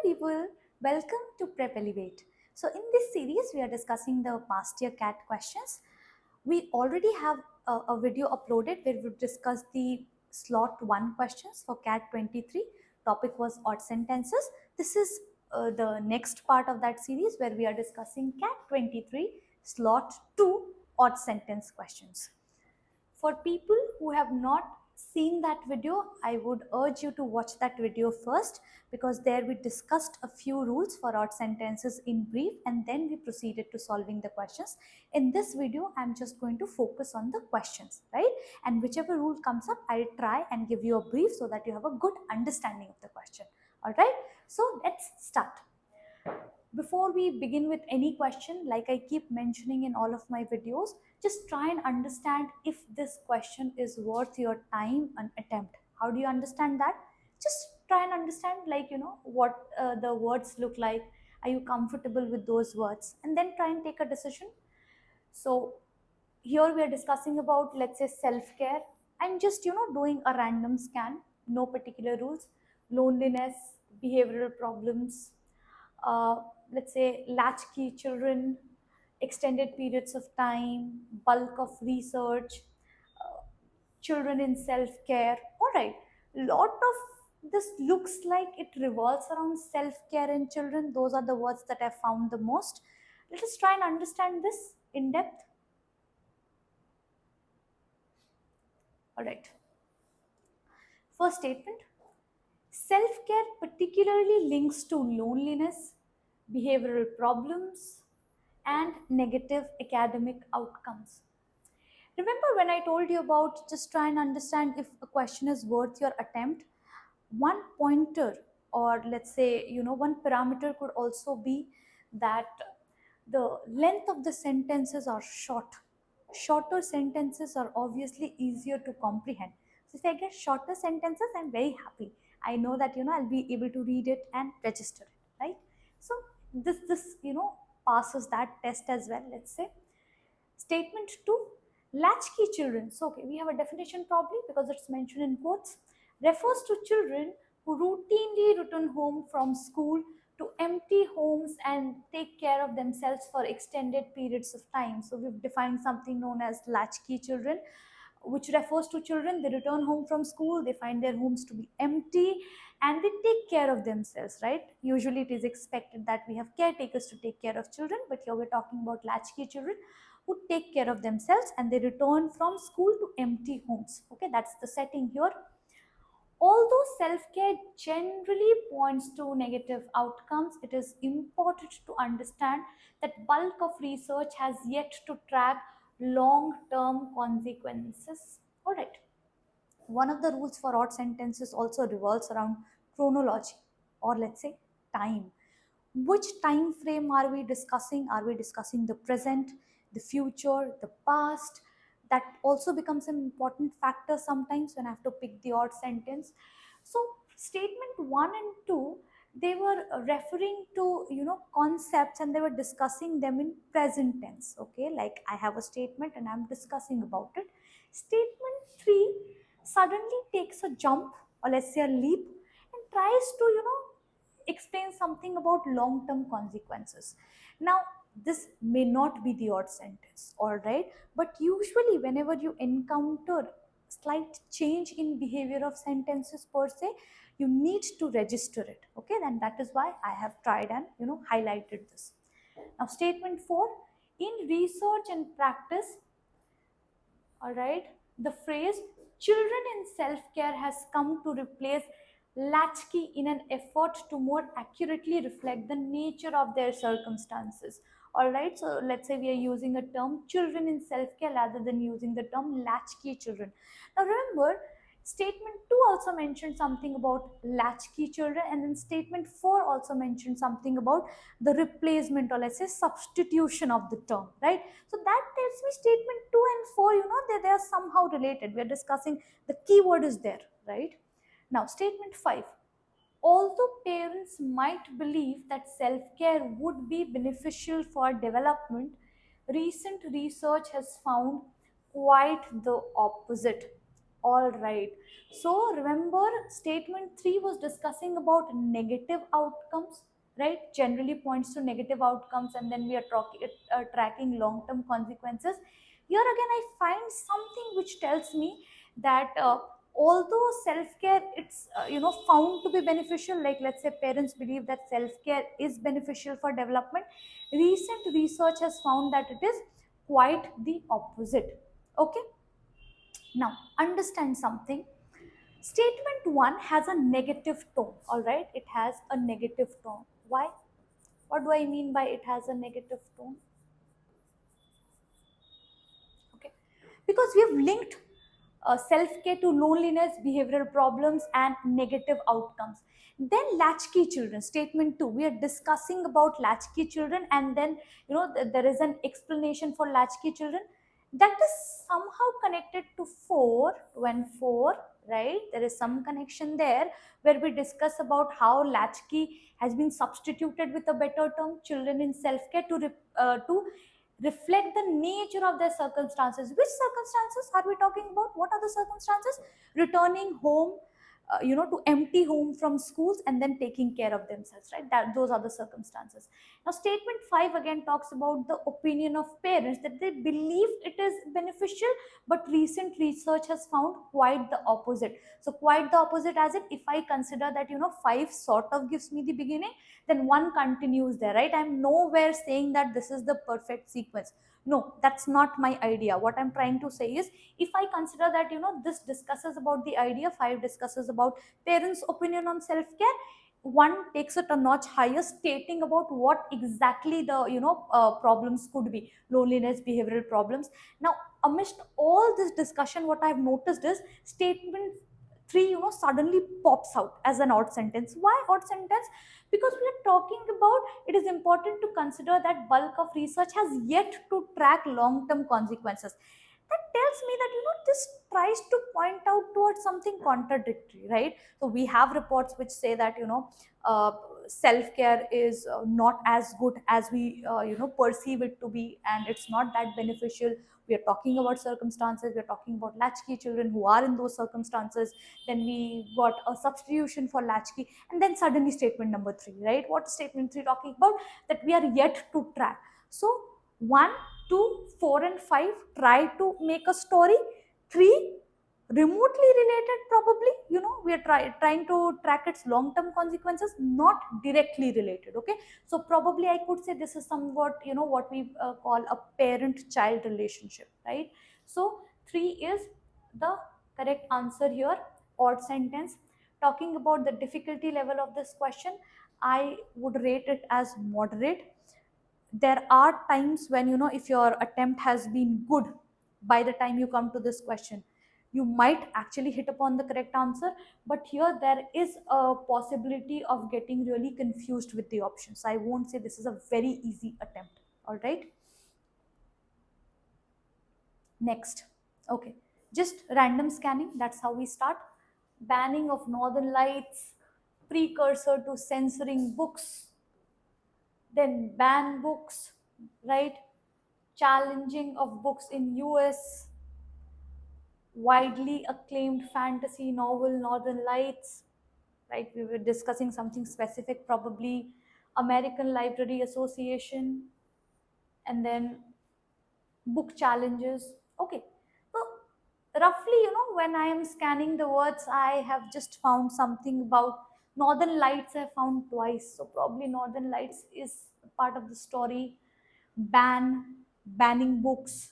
people, welcome to Prep Elevate. So in this series, we are discussing the past year CAT questions. We already have a video uploaded where we discussed the slot 1 questions for CAT 23. Topic was odd sentences. This is the next part of that series where we are discussing CAT 23 slot 2 odd sentence questions. For people who have not seen that video, I would urge you to watch that video first, because there we discussed a few rules for odd sentences in brief and then we proceeded to solving the questions. In this video, I'm just going to focus on the questions, right? And whichever rule comes up, I'll try and give you a brief so that you have a good understanding of the question. All right, so let's start. Before we begin with any question, like I keep mentioning in all of my videos, just try and understand if this question is worth your time and attempt. How do you understand that? Just try and understand, like, what the words look like. Are you comfortable with those words? And then try and take a decision. So here we are discussing about, let's say, self-care. I'm just, doing a random scan, no particular rules. Loneliness, behavioral problems, uh, let's say latchkey children, extended periods of time, bulk of research, uh, children in self-care. All right, lot of this looks like it revolves around self-care and children. Those are the words that I found the most. Let us try and understand this in depth. All right. First statement: self care particularly links to loneliness, behavioral problems, and negative academic outcomes. Remember when I told you about just try and understand if a question is worth your attempt? One pointer, or let's say, one parameter could also be that the length of the sentences are short. Shorter sentences are obviously easier to comprehend. So if I get shorter sentences, I'm very happy. I know that I'll be able to read it and register it, right? So this passes that test as well. Let's say statement 2: latchkey children. So okay, we have a definition probably because it's mentioned in quotes. Refers to children who routinely return home from school to empty homes and take care of themselves for extended periods of time. So we've defined something known as latchkey children, which refers to children. They return home from school, they find their homes to be empty, and they take care of themselves, right? Usually it is expected that we have caretakers to take care of children, but here we're talking about latchkey children who take care of themselves and they return from school to empty homes. Okay, that's the setting here. Although self-care generally points to negative outcomes, it is important to understand that bulk of research has yet to track long-term consequences. All right. One of the rules for odd sentences also revolves around chronology, or let's say time. Which time frame are we discussing? Are we discussing the present, the future, the past? That also becomes an important factor sometimes when I have to pick the odd sentence. So statement 1 and 2, they were referring to concepts, and they were discussing them in present tense. Okay, like I have a statement and I'm discussing about it. Statement 3 suddenly takes a jump, or let's say a leap, and tries to explain something about long term consequences. Now this may not be the odd sentence, all right, but usually whenever you encounter slight change in behavior of sentences per se, you need to register it. Okay, then that is why I have tried and highlighted this. Now statement 4: in research and practice, all right, the phrase children in self care has come to replace latchkey in an effort to more accurately reflect the nature of their circumstances. All right, so let's say we are using a term children in self care rather than using the term latchkey children. Now remember, statement 2 also mentioned something about latchkey children, and then statement 4 also mentioned something about the replacement, or let's say substitution of the term, right? So that tells me statement 2 and 4, they are somehow related. We are discussing, the keyword is there, right? Now statement 5: although parents might believe that self-care would be beneficial for development, recent research has found quite the opposite. All right. So remember, statement 3 was discussing about negative outcomes, right? Generally points to negative outcomes, and then we are tracking long term consequences. Here again, I find something which tells me that although self care it's found to be beneficial, like let's say parents believe that self care is beneficial for development, recent research has found that it is quite the opposite. Okay, now, understand something. Statement 1 has a negative tone, all right? It has a negative tone. Why? What do I mean by it has a negative tone? Okay. Because we have linked self care to loneliness, behavioral problems, and negative outcomes. Then latchkey children, statement 2. We are discussing about latchkey children, and then there is an explanation for latchkey children that is somehow connected to 4 when 4, right? There is some connection there where we discuss about how latchkey has been substituted with a better term, children in self care, to reflect the nature of their circumstances. Which circumstances are we talking about? What are the circumstances? Returning home, to empty home from schools and then taking care of themselves, right? That those are the circumstances. Now, statement 5 again talks about the opinion of parents that they believe it is beneficial, but recent research has found quite the opposite. So, quite the opposite, as in if I consider that 5 sort of gives me the beginning, then 1 continues there, right? I'm nowhere saying that this is the perfect sequence. No, that's not my idea. What I'm trying to say is, if I consider that this discusses about the idea, 5 discusses about parents opinion on self care, 1 takes it a notch higher, stating about what exactly the problems could be, loneliness, behavioral problems. Now, amidst all this discussion, what I've noticed is statement 3 suddenly pops out as an odd sentence. Why odd sentence? Because we are talking about, it is important to consider that bulk of research has yet to track long term consequences. That tells me that this tries to point out towards something contradictory, right? So we have reports which say that uh, self care is not as good as we perceive it to be, and it's not that beneficial. We are talking about circumstances, we are talking about latchkey children who are in those circumstances, then we got a substitution for latchkey, and then suddenly statement number 3, right? What is statement 3 talking about? That we are yet to track. So 1, 2, 4, and 5 try to make a story. 3 remotely related, probably we are trying to track its long term consequences, not directly related. Okay, so probably I could say this is somewhat what we call a parent child relationship, right? So 3 is the correct answer here. Odd sentence. Talking about the difficulty level of this question, I would rate it as moderate. There are times when if your attempt has been good, by the time you come to this question you might actually hit upon the correct answer, but here there is a possibility of getting really confused with the options. I won't say this is a very easy attempt. All right, next. Okay, just random scanning, that's how we start. Banning of northern lights, precursor to censoring books, then ban books, right? Challenging of books in US, widely acclaimed fantasy novel Northern Lights, right? We were discussing something specific, probably American Library Association, and then book challenges. Okay, so roughly, when I am scanning the words, I have just found something about Northern Lights. I found twice, so probably Northern Lights is part of the story. Banning books,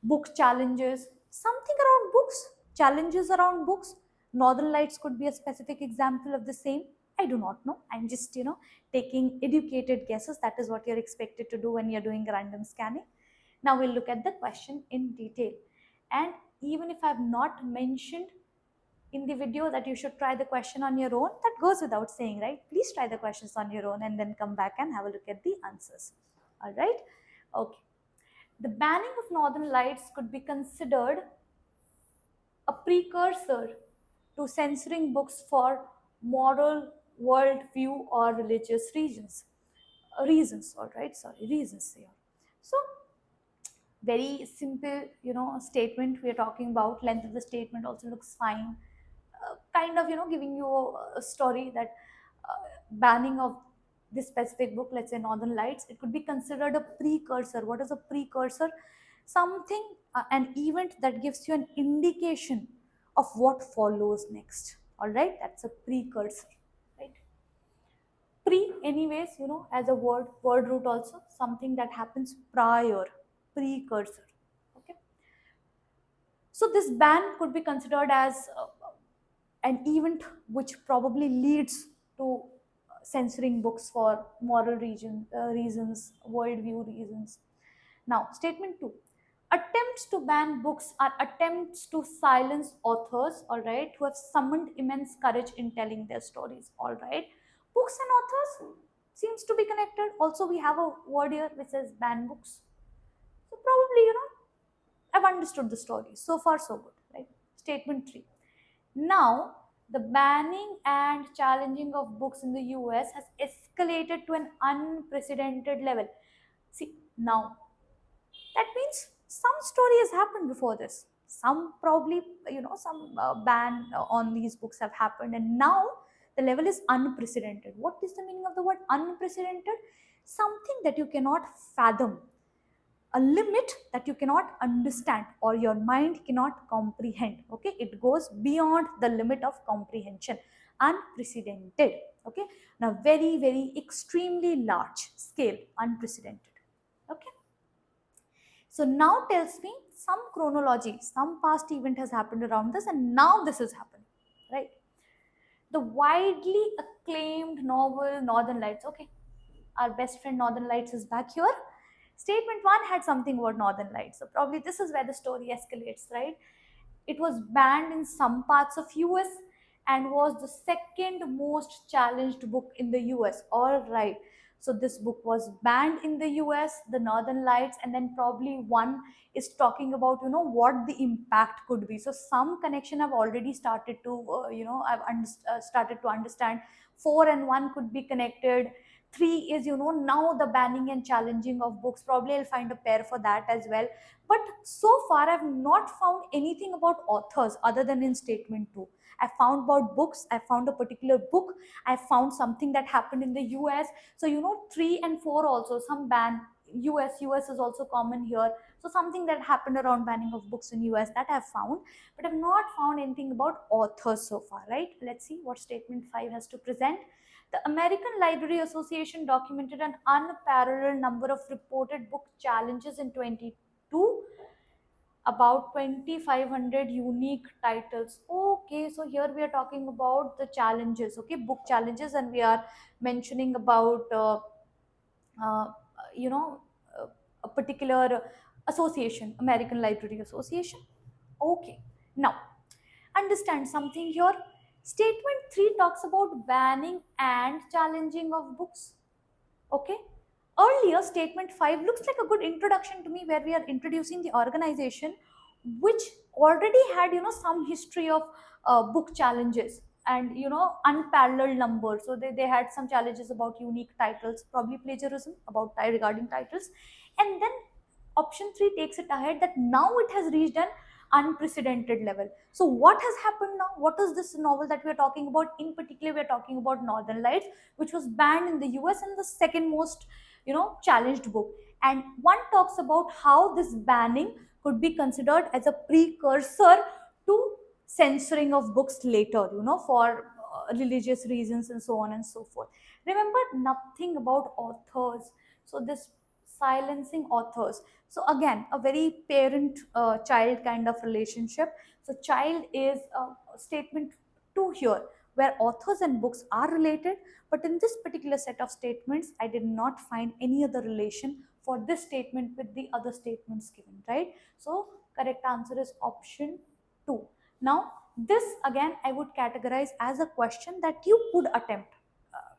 book challenges, something around books, challenges around books. Northern Lights could be a specific example of the same. I do not know. I'm just, taking educated guesses. That is what you're expected to do when you're doing random scanning. Now we'll look at the question in detail. And even if I've not mentioned in the video that you should try the question on your own, that goes without saying, right? Please try the questions on your own and then come back and have a look at the answers. All right. Okay. The banning of Northern Lights could be considered a precursor to censoring books for moral worldview or religious reasons. Reasons, all right, sorry, reasons here. So, Very simple, statement we are talking about. Length of the statement also looks fine. Kind of, giving you a story that banning of this specific book, let's say Northern Lights, it could be considered a precursor. What is a precursor? Something, an event that gives you an indication of what follows next. All right, that's a precursor, right? Pre, anyways, as a word root also, something that happens prior, precursor. Okay, so this ban could be considered as an event which probably leads to censoring books for moral reasons, worldview reasons. Now, statement two: attempts to ban books are attempts to silence authors, all right, who have summoned immense courage in telling their stories, all right. Books and authors seems to be connected. Also, we have a word here which says ban books. So, probably, I've understood the story. So far, so good, right? Statement three: now, the banning and challenging of books in the US has escalated to an unprecedented level. See, now that means some story has happened before this. Some probably, some ban on these books have happened, and now the level is unprecedented. What is the meaning of the word unprecedented? Something that you cannot fathom, a limit that you cannot understand or your mind cannot comprehend. Okay, it goes beyond the limit of comprehension. Unprecedented. Okay, now very, very extremely large scale, unprecedented. Okay, so now tells me some chronology, some past event has happened around this, and now this is happening, right? The widely acclaimed novel Northern Lights. Okay, our best friend Northern Lights is back here. Statement one had something about Northern Lights, so probably this is where the story escalates, right? It was banned in some parts of US and was the second most challenged book in the US. All right. So this book was banned in the US, the Northern Lights, and then probably one is talking about, what the impact could be. So some connection I've already started to, started to understand. Four and one could be connected. Three is, now the banning and challenging of books. Probably I'll find a pair for that as well. But so far, I've not found anything about authors other than in statement two. I found about books. I found a particular book. I found something that happened in the US. So, three and four also, some ban. US is also common here. So, something that happened around banning of books in US that I've found. But I've not found anything about authors so far, right? Let's see what statement five has to present. The American Library Association documented an unparalleled number of reported book challenges in 2022, about 2500 unique titles. Okay, so here we are talking about the challenges, okay, book challenges, and we are mentioning about uh, you know a particular association, American Library Association. Okay, now understand something here. Statement 3 talks about banning and challenging of books. Okay, earlier statement 5 looks like a good introduction to me, where we are introducing the organization which already had, some history of book challenges and, unparalleled numbers. So they had some challenges about unique titles, probably plagiarism about regarding titles. And then option 3 takes it ahead that now it has reached an unprecedented level. So what has happened now? What is this novel that we are talking about? In particular, we are talking about Northern Lights, which was banned in the US and the second most, challenged book. And one talks about how this banning could be considered as a precursor to censoring of books later, for religious reasons and so on and so forth. Remember, nothing about authors. So this silencing authors. So again, a very parent child kind of relationship. So child is statement 2 here, where authors and books are related, but in this particular set of statements I did not find any other relation for this statement with the other statements given, right? So correct answer is option 2. Now this again I would categorize as a question that you could attempt,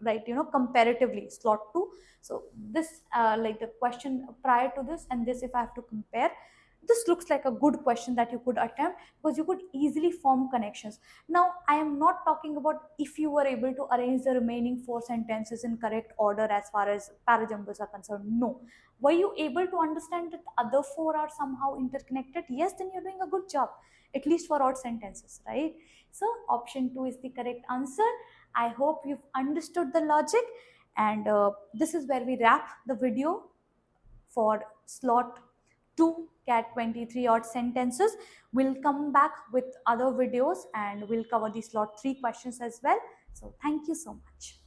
right, comparatively. Slot 2. So this like the question prior to this and this, if I have to compare, this looks like a good question that you could attempt, because you could easily form connections. Now I am not talking about if you were able to arrange the remaining 4 sentences in correct order as far as parajumbles are concerned. No. Were you able to understand that the other four are somehow interconnected? Yes, then you're doing a good job, at least for odd sentences, right? So option 2 is the correct answer. I hope you've understood the logic, and this is where we wrap the video for slot 2 cat 23 odd sentences. We'll come back with other videos and we'll cover the slot 3 questions as well. So thank you so much.